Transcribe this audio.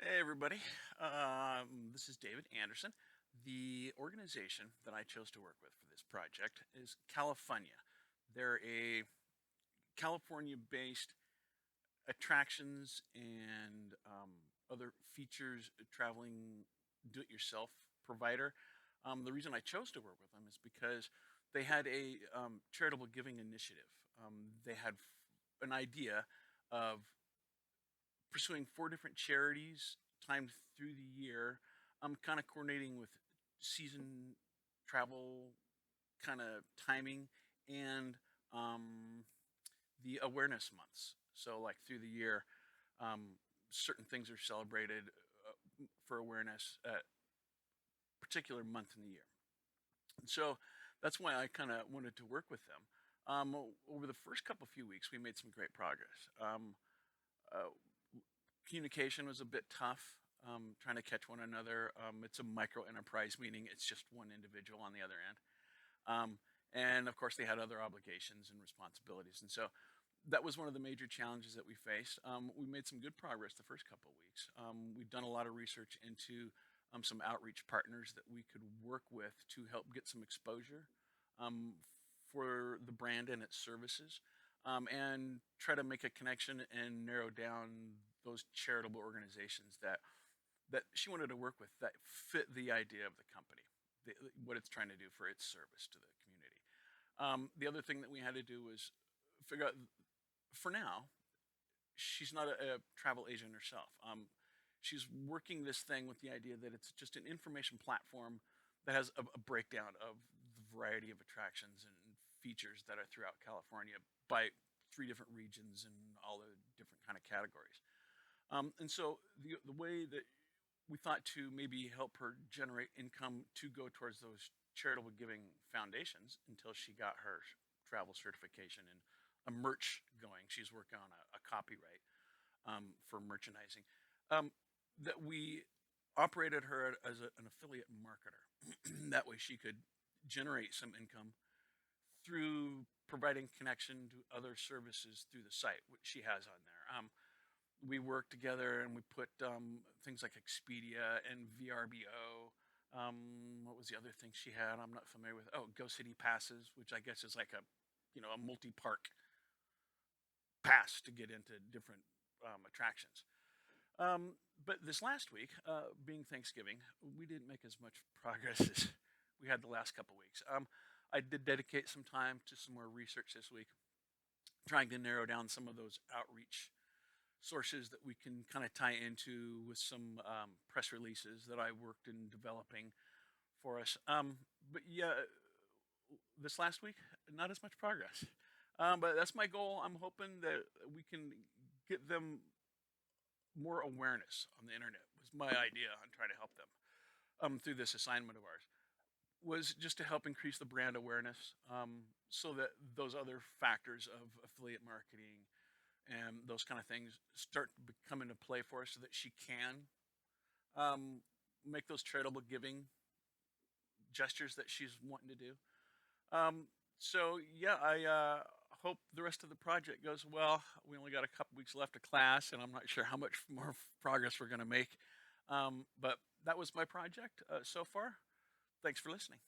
Hey, everybody. This is David Anderson. The organization that I chose to work with for this project is Califunia. They're a California based attractions and other features traveling do it yourself provider. The reason I chose to work with them is because they had a charitable giving initiative. They had an idea of pursuing four different charities timed through the year. I'm kind of coordinating with season travel kind of timing and um, the awareness months. So, like through the year, um, certain things are celebrated for awareness at a particular month in the year. And so that's why I kind of wanted to work with them. Over the first couple few weeks, we made some great progress. Uh, Communication was a bit tough, trying to catch one another. It's a micro enterprise, meaning it's just one individual on the other end. And of course, they had other obligations and responsibilities. And so that was one of the major challenges that we faced. We made some good progress the first couple of weeks. We've done a lot of research into some outreach partners that we could work with to help get some exposure um, for the brand and its services, and try to make a connection and narrow down those charitable organizations that she wanted to work with that fit the idea of the company, what it's trying to do for its service to the community. The other thing that we had to do was figure out, for now, she's not a travel agent herself. She's working this thing with the idea that it's just an information platform that has a breakdown of the variety of attractions and features that are throughout California by three different regions and all the different kind of categories. And so the way that we thought to maybe help her generate income to go towards those charitable giving foundations until she got her travel certification and a merch going. She's working on a copyright for merchandising. Um, that we operated her as an affiliate marketer. That way she could generate some income through providing connection to other services through the site, which she has on there. We worked together and we put things like Expedia and VRBO. What was the other thing she had? I'm not familiar with. Oh, Go City Passes, which I guess is like a multi-park pass to get into different attractions. But this last week, being Thanksgiving, we didn't make as much progress as we had the last couple weeks. I did dedicate some time to some more research this week, trying to narrow down some of those outreach sources that we can kind of tie into with some press releases that I worked in developing for us. But yeah, this last week, not as much progress. But that's my goal. I'm hoping that we can get them more awareness on the internet. Was my idea on trying to help them through this assignment of ours, was just to help increase the brand awareness, so that those other factors of affiliate marketing and those kind of things start to come into play for us so that she can make those charitable giving gestures that she's wanting to do. So yeah, I hope the rest of the project goes well. We only got a couple weeks left of class, and I'm not sure how much more progress we're going to make. But that was my project so far. Thanks for listening.